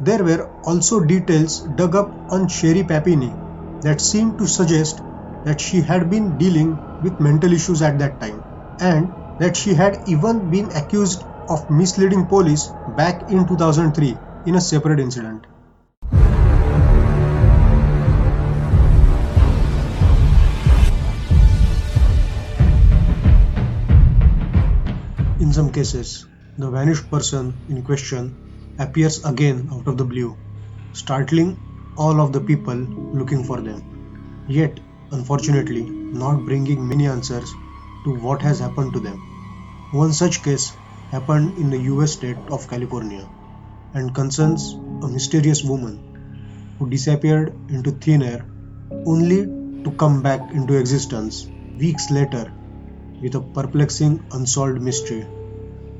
There were also details dug up on Sherri Papini that seemed to suggest that she had been dealing with mental issues at that time, and that she had even been accused of misleading police back in 2003 in a separate incident. In some cases, the vanished person in question appears again out of the blue, startling all of the people looking for them, yet unfortunately not bringing many answers to what has happened to them. One such case happened in the US state of California and concerns a mysterious woman who disappeared into thin air only to come back into existence weeks later with a perplexing unsolved mystery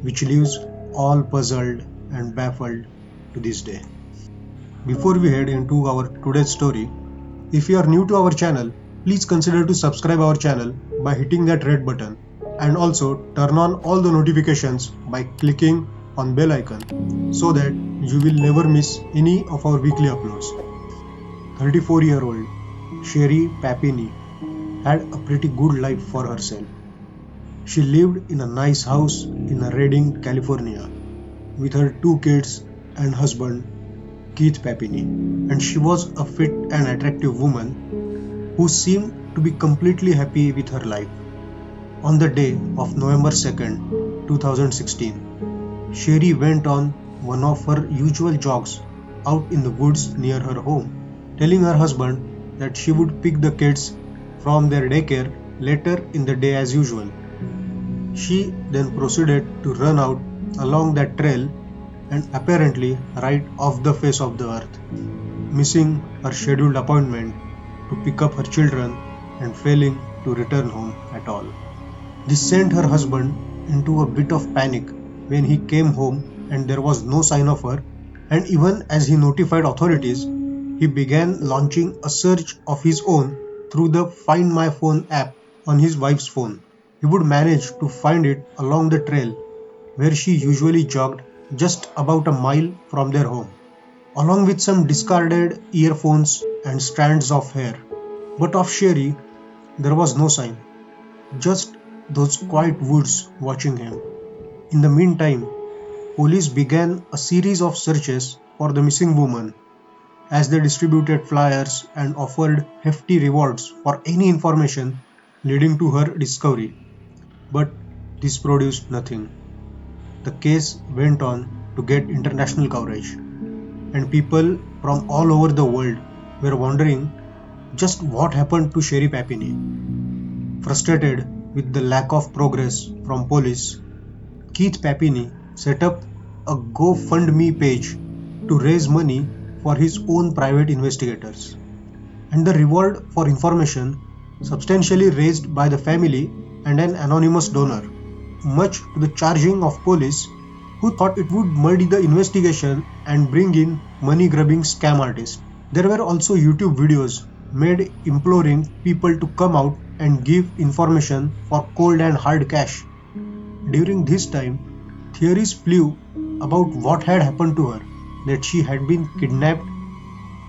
which leaves all puzzled and baffled to this day. Before we head into our today's story, if you are new to our channel, please consider to subscribe our channel by hitting that red button and also turn on all the notifications by clicking on bell icon so that you will never miss any of our weekly uploads. 34-year-old Sherri Papini had a pretty good life for herself. She lived in a nice house in Redding, California, with her 2 kids and husband, Keith Papini, and she was a fit and attractive woman who seemed to be completely happy with her life. On the day of November 2nd, 2016, Sherri went on one of her usual jogs out in the woods near her home, telling her husband that she would pick the kids from their daycare later in the day as usual. She then proceeded to run out along that trail and apparently right off the face of the earth, missing her scheduled appointment to pick up her children and failing to return home at all. This sent her husband into a bit of panic when he came home and there was no sign of her, and even as he notified authorities, he began launching a search of his own through the Find My Phone app on his wife's phone. He would manage to find it along the trail where she usually jogged just about a mile from their home, along with some discarded earphones and strands of hair. But of Sherri, there was no sign, just those quiet woods watching him. In the meantime, police began a series of searches for the missing woman as they distributed flyers and offered hefty rewards for any information leading to her discovery. But this produced nothing. The case went on to get international coverage, and people from all over the world were wondering just what happened to Sherri Papini. Frustrated with the lack of progress from police, Keith Papini set up a GoFundMe page to raise money for his own private investigators. And the reward for information substantially raised by the family and an anonymous donor, much to the charging of police who thought it would muddy the investigation and bring in money-grubbing scam artists. There were also YouTube videos made imploring people to come out and give information for cold and hard cash. During this time, theories flew about what had happened to her, that she had been kidnapped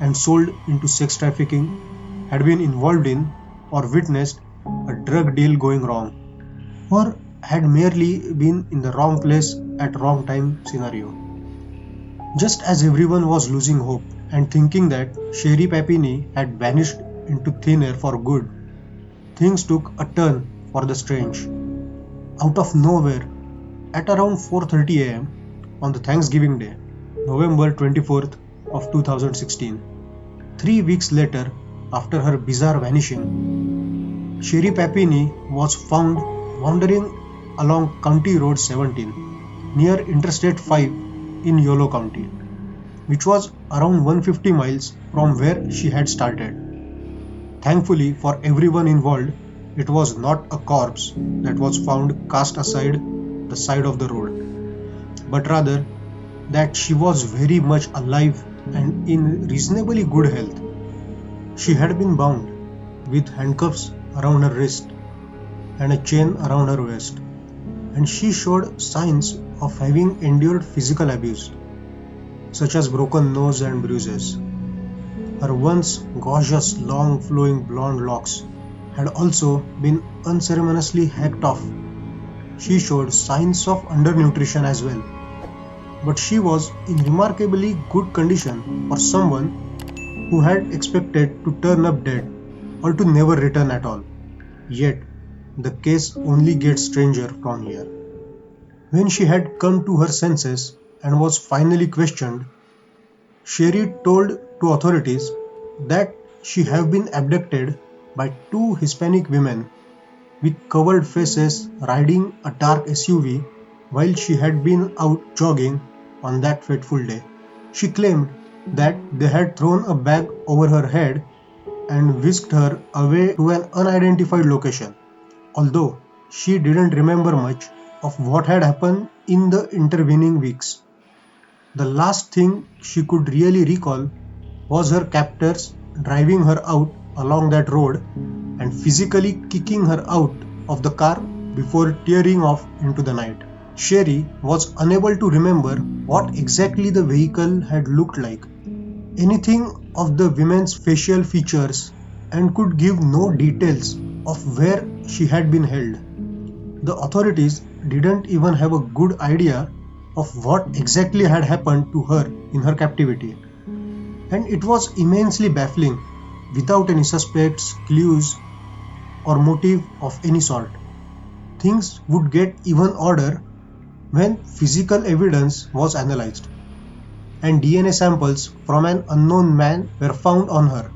and sold into sex trafficking, had been involved in or witnessed a drug deal going wrong, or had merely been in the wrong place at wrong time scenario. Just as everyone was losing hope and thinking that Sherri Papini had vanished into thin air for good, things took a turn for the strange. Out of nowhere, at around 4:30 am on the Thanksgiving Day, November 24th of 2016, 3 weeks later after her bizarre vanishing, Sherri Papini was found wandering along County Road 17 near Interstate 5 in Yolo County, which was around 150 miles from where she had started. Thankfully for everyone involved, it was not a corpse that was found cast aside the side of the road, but rather that she was very much alive and in reasonably good health. She had been bound with handcuffs around her wrist and a chain around her waist, and she showed signs of having endured physical abuse. such as broken nose and bruises. Her once gorgeous long flowing blonde locks had also been unceremoniously hacked off. She showed signs of undernutrition as well, but she was in remarkably good condition for someone who had expected to turn up dead or to never return at all. Yet, the case only gets stranger from here. When she had come to her senses and was finally questioned, Sherri told to authorities that she had been abducted by two Hispanic women with covered faces riding a dark SUV while she had been out jogging on that fateful day. She claimed that they had thrown a bag over her head and whisked her away to an unidentified location, although she didn't remember much of what had happened in the intervening weeks. The last thing she could really recall was her captors driving her out along that road and physically kicking her out of the car before tearing off into the night. Sherri was unable to remember what exactly the vehicle had looked like, anything of the women's facial features, and could give no details of where she had been held. The authorities didn't even have a good idea of what exactly had happened to her in her captivity, and it was immensely baffling without any suspects, clues, or motive of any sort. Things would get even odder when physical evidence was analyzed, and DNA samples from an unknown man were found on her,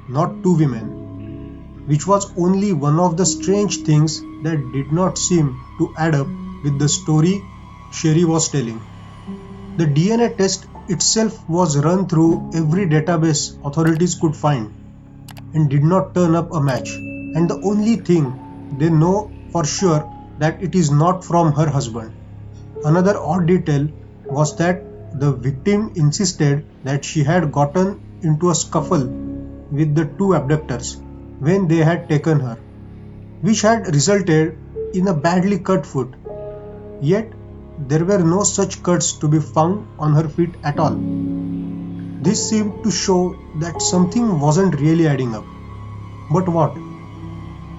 not two women, which was only one of the strange things that did not seem to add up with the story Sherri was telling. The DNA test itself was run through every database authorities could find and did not turn up a match, and the only thing they know for sure that it is not from her husband. Another odd detail was that the victim insisted that she had gotten into a scuffle with the two abductors when they had taken her, which had resulted in a badly cut foot. Yet there were no such cuts to be found on her feet at all. This seemed to show that something wasn't really adding up. But what?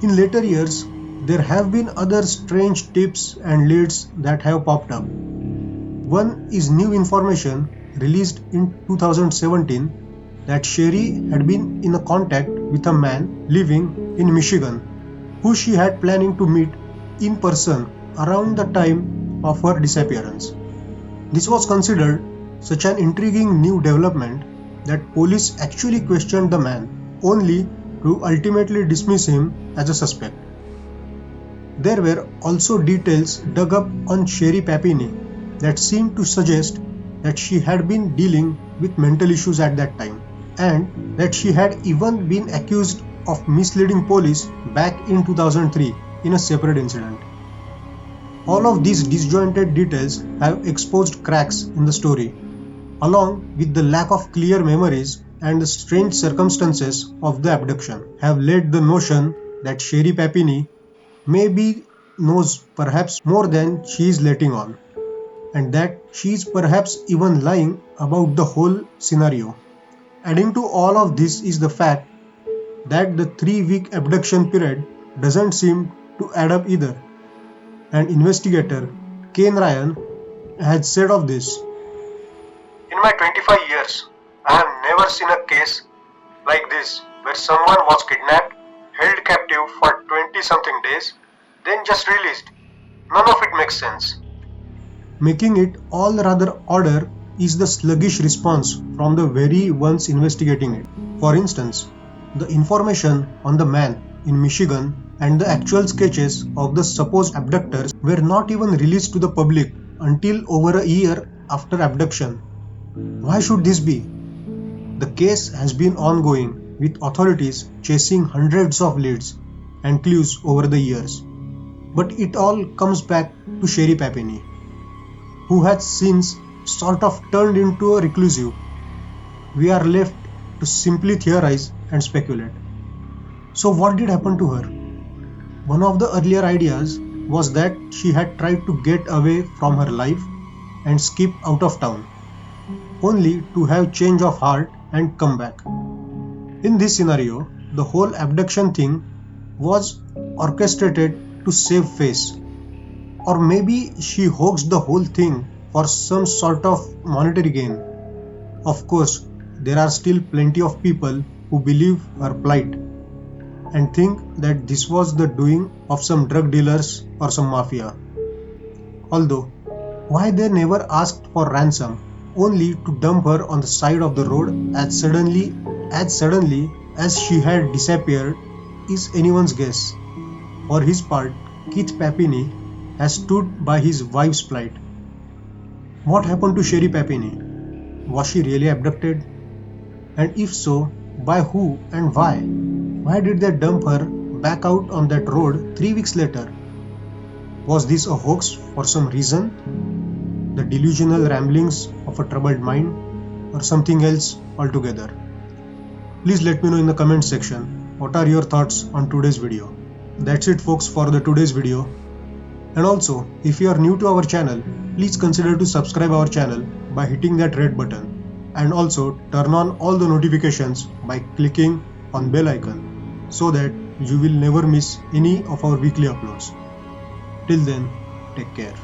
In later years, there have been other strange tips and leads that have popped up. One is new information released in 2017 that Sherri had been in a contact with a man living in Michigan who she had planning to meet in person around the time of her disappearance. This was considered such an intriguing new development that police actually questioned the man, only to ultimately dismiss him as a suspect. There were also details dug up on Sherri Papini that seemed to suggest that she had been dealing with mental issues at that time, and that she had even been accused of misleading police back in 2003 in a separate incident. All of these disjointed details have exposed cracks in the story, along with the lack of clear memories and the strange circumstances of the abduction, have led the notion that Sherri Papini maybe knows perhaps more than she is letting on, and that she is perhaps even lying about the whole scenario. Adding to all of this is the fact that the 3-week abduction period doesn't seem to add up either. And investigator Kane Ryan had said of this, "In my 25 years, I have never seen a case like this where someone was kidnapped, held captive for 20 something days, then just released. None of it makes sense." Making it all rather odder is the sluggish response from the very ones investigating it. For instance, the information on the man in Michigan and the actual sketches of the supposed abductors were not even released to the public until over a year after abduction. Why should this be? The case has been ongoing, with authorities chasing hundreds of leads and clues over the years. But it all comes back to Sherri Papini, who has since sort of turned into a reclusive. We are left to simply theorize and speculate. So what did happen to her? One of the earlier ideas was that she had tried to get away from her life and skip out of town, only to have change of heart and come back. In this scenario, the whole abduction thing was orchestrated to save face, or maybe she hoaxed the whole thing for some sort of monetary gain. Of course, there are still plenty of people who believe her plight and think that this was the doing of some drug dealers or some mafia. Although, why they never asked for ransom only to dump her on the side of the road as suddenly as she had disappeared is anyone's guess. For his part, Keith Papini has stood by his wife's plight. What happened to Sherri Papini? Was she really abducted? And if so, by who and why? Why did they dump her back out on that road 3 weeks later? Was this a hoax for some reason? The delusional ramblings of a troubled mind? Or something else altogether? Please let me know in the comments section what are your thoughts on today's video. That's it folks for the today's video. And also, if you are new to our channel, please consider to subscribe our channel by hitting that red button and also turn on all the notifications by clicking on bell icon so that you will never miss any of our weekly uploads. Till then, take care.